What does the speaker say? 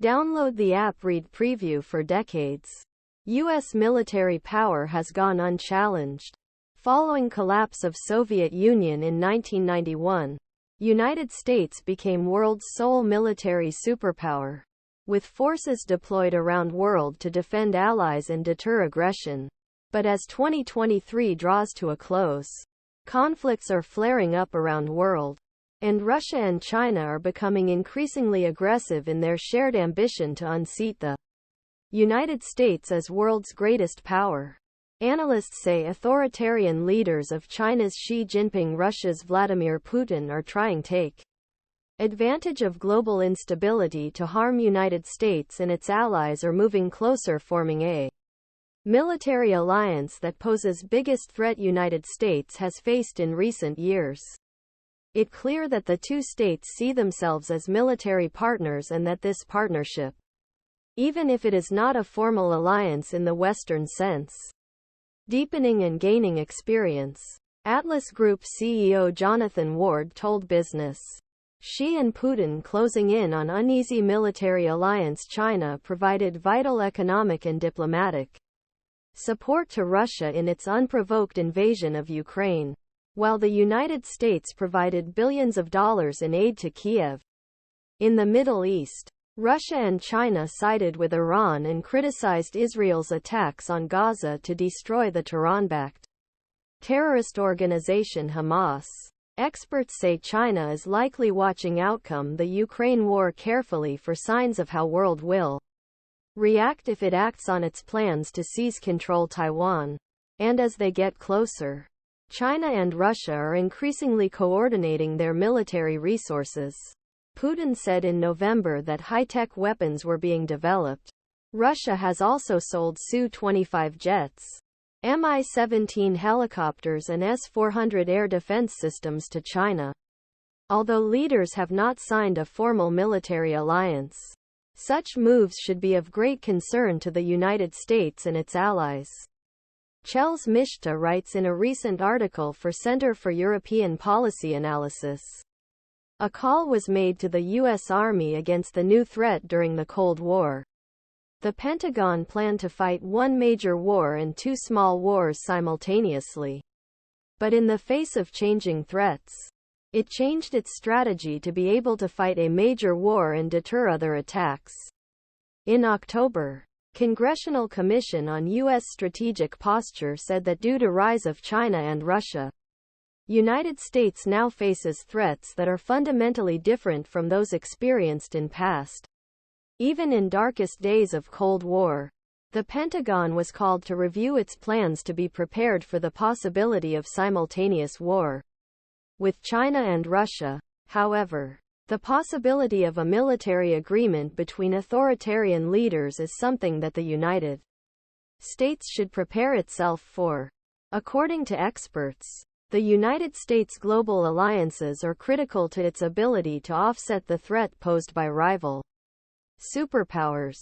Download the app. Read preview. For decades, U.S. military power has gone unchallenged. Following collapse of Soviet Union in 1991, United States became world's sole military superpower, with forces deployed around world to defend allies and deter aggression. But as 2023 draws to a close, conflicts are flaring up around world, and Russia and China are becoming increasingly aggressive in their shared ambition to unseat the United States as world's greatest power. Analysts say authoritarian leaders of China's Xi Jinping, Russia's Vladimir Putin are trying to take advantage of global instability to harm United States and its allies, are moving closer, forming a military alliance that poses biggest threat United States has faced in recent years. It's clear that the two states see themselves as military partners and that this partnership, even if it is not a formal alliance in the Western sense, deepening and gaining experience. Atlas Group CEO Jonathan Ward told Business. Xi and Putin closing in on uneasy military alliance. China provided vital economic and diplomatic support to Russia in its unprovoked invasion of Ukraine, while the United States provided billions of dollars in aid to Kiev. In the Middle East, Russia and China sided with Iran and criticized Israel's attacks on Gaza to destroy the Tehran-backed terrorist organization Hamas. Experts say China is likely watching outcome the Ukraine war carefully for signs of how world will react if it acts on its plans to seize control Taiwan. And as they get closer, China and Russia are increasingly coordinating their military resources. Putin said in November that high-tech weapons were being developed. Russia has also sold Su-25 jets, Mi-17 helicopters and S-400 air defense systems to China. Although leaders have not signed a formal military alliance, such moves should be of great concern to the United States and its allies. Chels Mishta writes in a recent article for Center for European Policy Analysis. A call was made to the U.S. Army against the new threat during the Cold War. The Pentagon planned to fight one major war and two small wars simultaneously. But in the face of changing threats, it changed its strategy to be able to fight a major war and deter other attacks. In October, Congressional Commission on U.S. Strategic Posture said that due to rise of China and Russia, United States now faces threats that are fundamentally different from those experienced in past. Even in darkest days of Cold War, the Pentagon was called to review its plans to be prepared for the possibility of simultaneous war with China and Russia. However, the possibility of a military agreement between authoritarian leaders is something that the United States should prepare itself for. According to experts, the United States' global alliances are critical to its ability to offset the threat posed by rival superpowers.